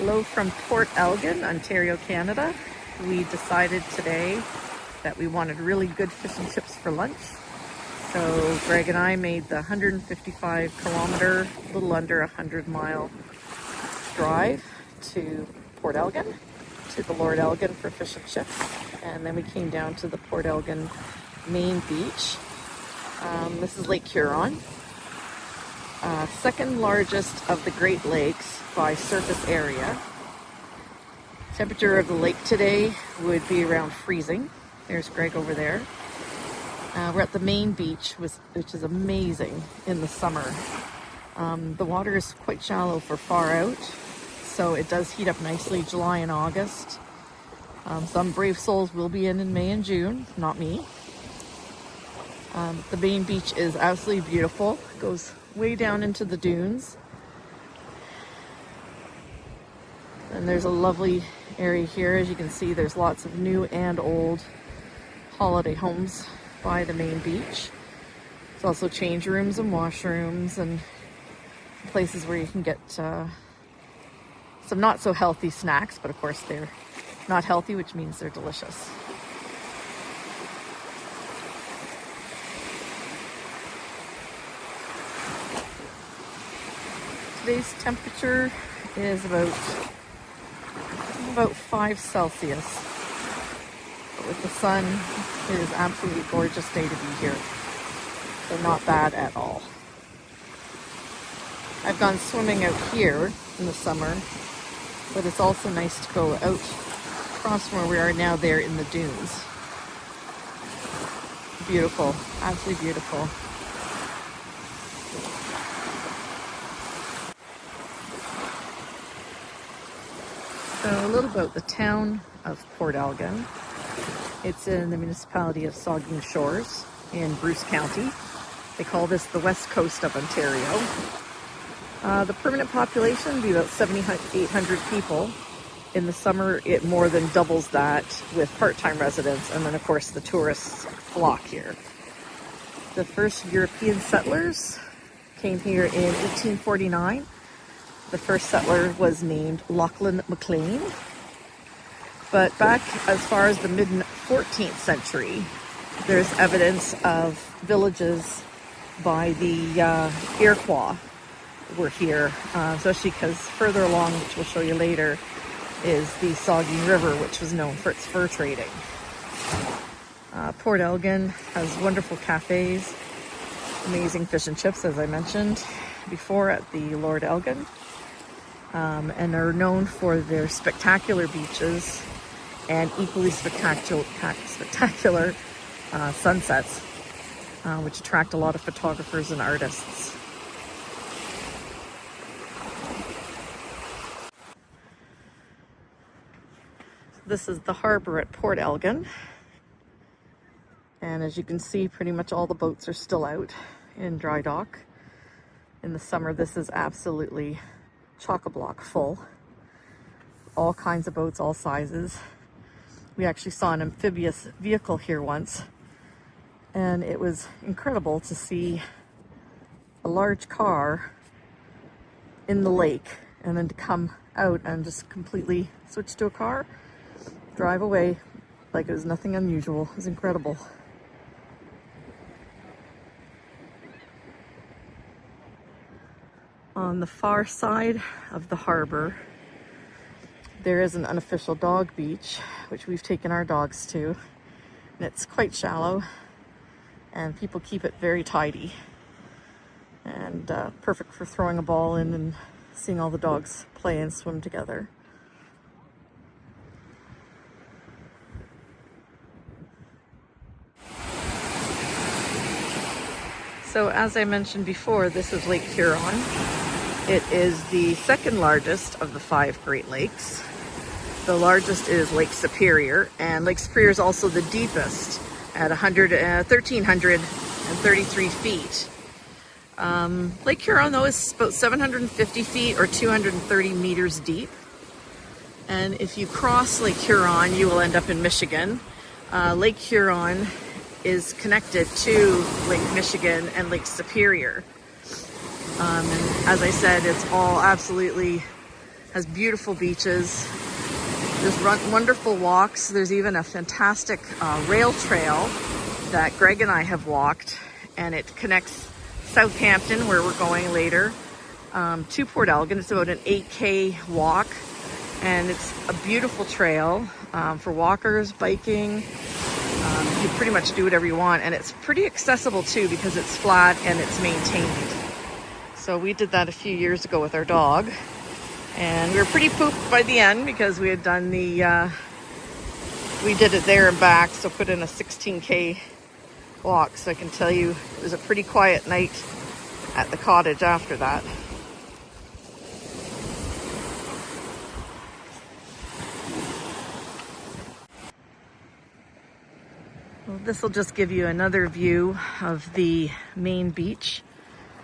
Hello from Port Elgin, Ontario, Canada. We decided today that we wanted really good fish and chips for lunch. So Greg and I made the 155 kilometer, little under 100-mile drive to Port Elgin, to the Lord Elgin for fish and chips. And then we came down to the Port Elgin main beach. This is Lake Huron. Second largest of the Great Lakes by surface area. Temperature of the lake today would be around freezing. There's Greg over there. We're at the main beach, which is amazing in the summer. The water is quite shallow for far out, so it does heat up nicely July and August. Some brave souls will be in May and June, not me. The main beach is absolutely beautiful. It goes way down into the dunes. And there's a lovely area here. As you can see, there's lots of new and old holiday homes by the main beach. There's also change rooms and washrooms and places where you can get some not so healthy snacks, but of course they're not healthy, which means they're delicious. Today's temperature is about 5 Celsius. But with the sun, it is absolutely gorgeous day to be here. So not bad at all. I've gone swimming out here in the summer, but it's also nice to go out across from where we are now there in the dunes. Beautiful, absolutely beautiful. So a little about the town of Port Elgin. It's in the municipality of Saugeen Shores in Bruce County. They call this the west coast of Ontario. The permanent population would be about 7,800 people. In the summer, it more than doubles that with part-time residents, and then of course the tourists flock here. The first European settlers came here in 1849. The first settler was named Lachlan McLean. But back as far as the mid-14th century, there's evidence of villages by the Iroquois were here, especially because further along, which we'll show you later, is the Saugeen River, which was known for its fur trading. Port Elgin has wonderful cafes, amazing fish and chips, as I mentioned before, at the Lord Elgin. And are known for their spectacular beaches and equally spectacular sunsets, which attract a lot of photographers and artists. This is the harbor at Port Elgin, and as you can see, pretty much all the boats are still out in dry dock. In the summer, this is absolutely chock-a-block full. All kinds of boats, all sizes. We actually saw an amphibious vehicle here once, and it was incredible to see a large car in the lake and then to come out and just completely switch to a car, drive away like it was nothing unusual. It was incredible. On the far side of the harbor, there is an unofficial dog beach, which we've taken our dogs to. And it's quite shallow, and people keep it very tidy. And perfect for throwing a ball in and seeing all the dogs play and swim together. So as I mentioned before, this is Lake Huron. It is the second largest of the 5 Great Lakes. The largest is Lake Superior, and Lake Superior is also the deepest at 1,333 feet. Lake Huron, though, is about 750 feet or 230 meters deep. And if you cross Lake Huron, you will end up in Michigan. Lake Huron is connected to Lake Michigan and Lake Superior. And as I said, it's all absolutely Has beautiful beaches. There's wonderful walks. There's even a fantastic rail trail that Greg and I have walked, and it connects Southampton, where we're going later, to Port Elgin. It's about an 8K walk, and it's a beautiful trail for walkers, biking. You can pretty much do whatever you want, and it's pretty accessible too because it's flat and it's maintained. So we did that a few years ago with our dog, and we were pretty pooped by the end because we had done we did it there and back, so put in a 16K walk. So I can tell you it was a pretty quiet night at the cottage after that. Well, this will just give you another view of the main beach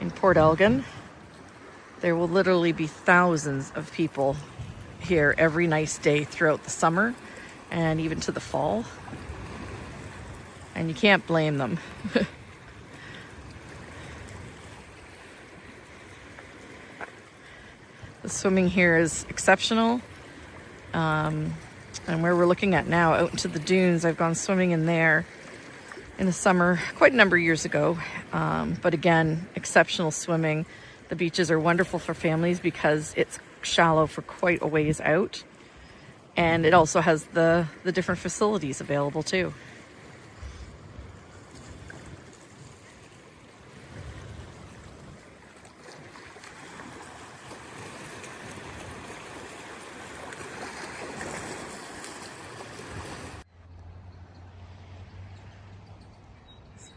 in Port Elgin. There will literally be thousands of people here every nice day throughout the summer and even to the fall. And you can't blame them. The swimming here is exceptional. And where we're looking at now, out into the dunes, I've gone swimming in there in the summer quite a number of years ago. But again, exceptional swimming. The beaches are wonderful for families because it's shallow for quite a ways out. And it also has the different facilities available too.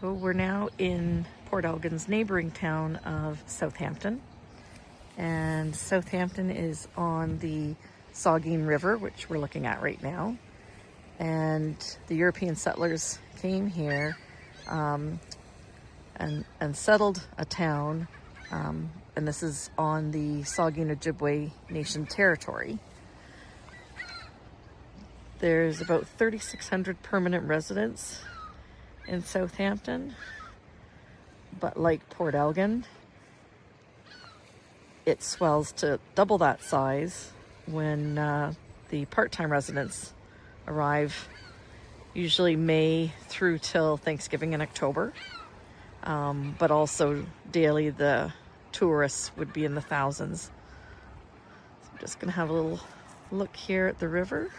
So we're now in Port Elgin's neighboring town of Southampton. And Southampton is on the Saugeen River, which we're looking at right now. And the European settlers came here and settled a town. And this is on the Saugeen Ojibway Nations Territory. There's about 3,600 permanent residents in Southampton, but like Port Elgin, it swells to double that size when the part-time residents arrive, usually May through till Thanksgiving in October. But also daily the tourists would be in the thousands. So I'm just gonna have a little look here at the river.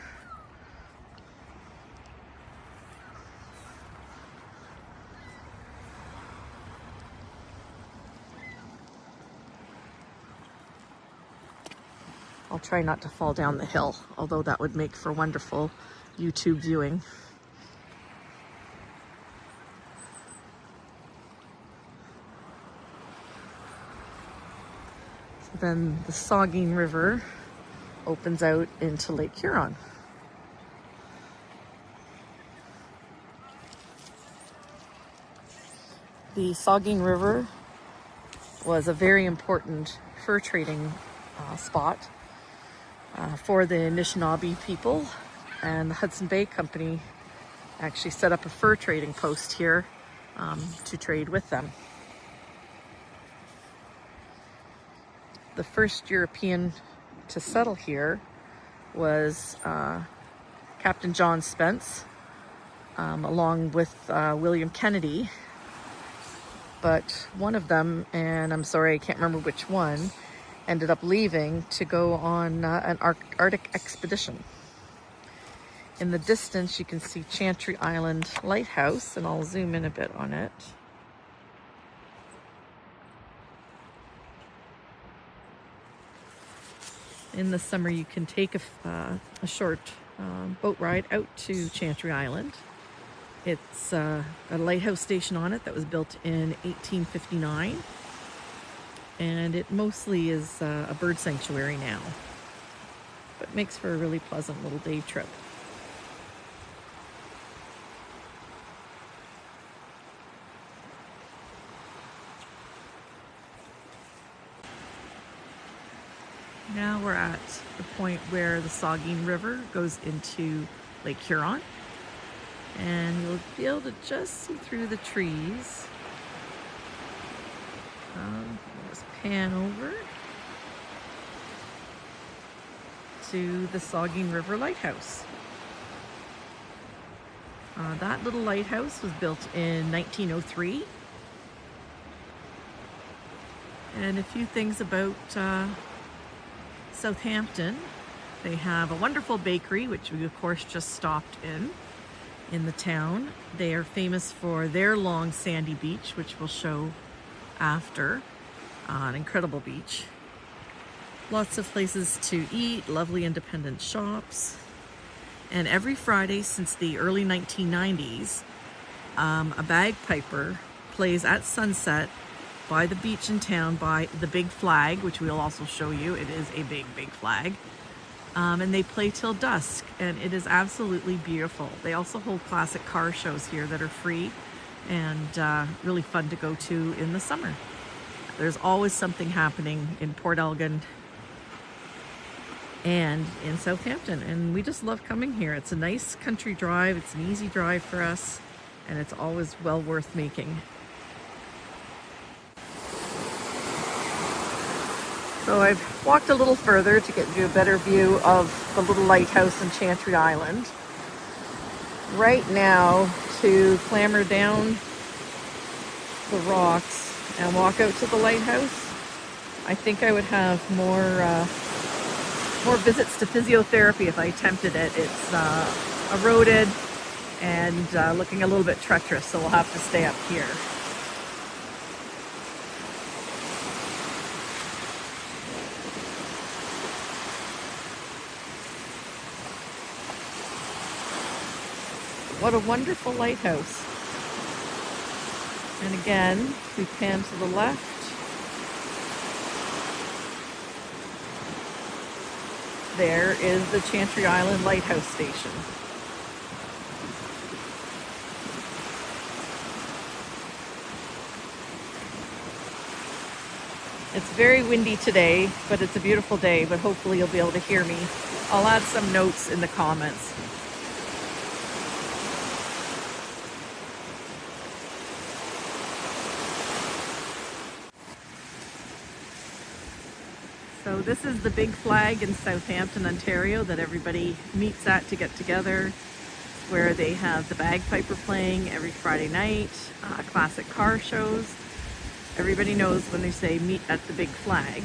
I'll try not to fall down the hill, although that would make for wonderful YouTube viewing. So then the Saugeen River opens out into Lake Huron. The Saugeen River was a very important fur trading spot for the Anishinaabe people, and the Hudson Bay Company actually set up a fur trading post here to trade with them. The first European to settle here was Captain John Spence, along with William Kennedy. But one of them, and I'm sorry I can't remember which one, ended up leaving to go on an Arctic expedition. In the distance, you can see Chantry Island Lighthouse, and I'll zoom in a bit on it. In the summer, you can take a short boat ride out to Chantry Island. It's a lighthouse station on it that was built in 1859. And it mostly is a bird sanctuary now, but makes for a really pleasant little day trip. Now we're at the point where the Saugeen River goes into Lake Huron, and you'll be able to just see through the trees. Just pan over. to the Saugeen River Lighthouse. That little lighthouse was built in 1903. And a few things about Southampton. They have a wonderful bakery, which we of course just stopped in the town. They are famous for their long sandy beach, which we'll show after. An incredible beach. Lots of places to eat, lovely independent shops. And every Friday since the early 1990s, a bagpiper plays at sunset by the beach in town by the big flag, which we'll also show you. It is a big, big flag. And they play till dusk, and it is absolutely beautiful. They also hold classic car shows here that are free and really fun to go to in the summer. There's always something happening in Port Elgin and in Southampton, and we just love coming here. It's a nice country drive, it's an easy drive for us, and it's always well worth making. So I've walked a little further to get you a better view of the little lighthouse in Chantry Island. Right now, to clamber down the rocks and walk out to the lighthouse, I think I would have more visits to physiotherapy if I attempted it. It's eroded and looking a little bit treacherous, so we'll have to stay up here. What a wonderful lighthouse. And again, we pan to the left. There is the Chantry Island Lighthouse Station. It's very windy today, but it's a beautiful day, but hopefully you'll be able to hear me. I'll add some notes in the comments. So this is the big flag in Southampton, Ontario that everybody meets at to get together, where they have the bagpiper playing every Friday night, classic car shows. Everybody knows when they say meet at the big flag.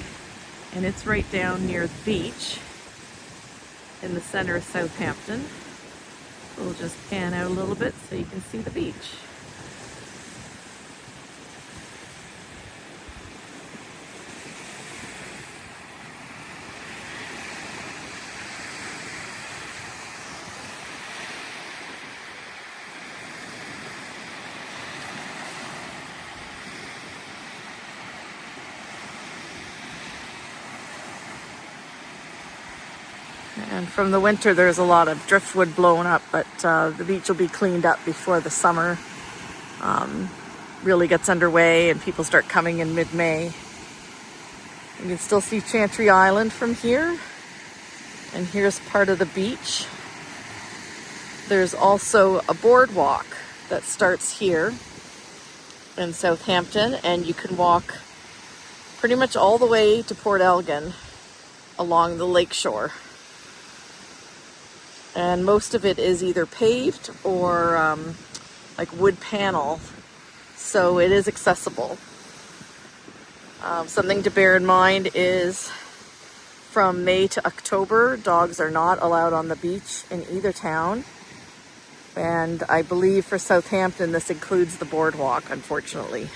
And it's right down near the beach in the center of Southampton. We'll just pan out a little bit so you can see the beach. And from the winter, there's a lot of driftwood blown up, but the beach will be cleaned up before the summer really gets underway and people start coming in mid-May. You can still see Chantry Island from here. And here's part of the beach. There's also a boardwalk that starts here in Southampton, and you can walk pretty much all the way to Port Elgin along the lakeshore. And most of it is either paved or like wood panel, so it is accessible. Something to bear in mind is from May to October, dogs are not allowed on the beach in either town. And I believe for Southampton, this includes the boardwalk, unfortunately.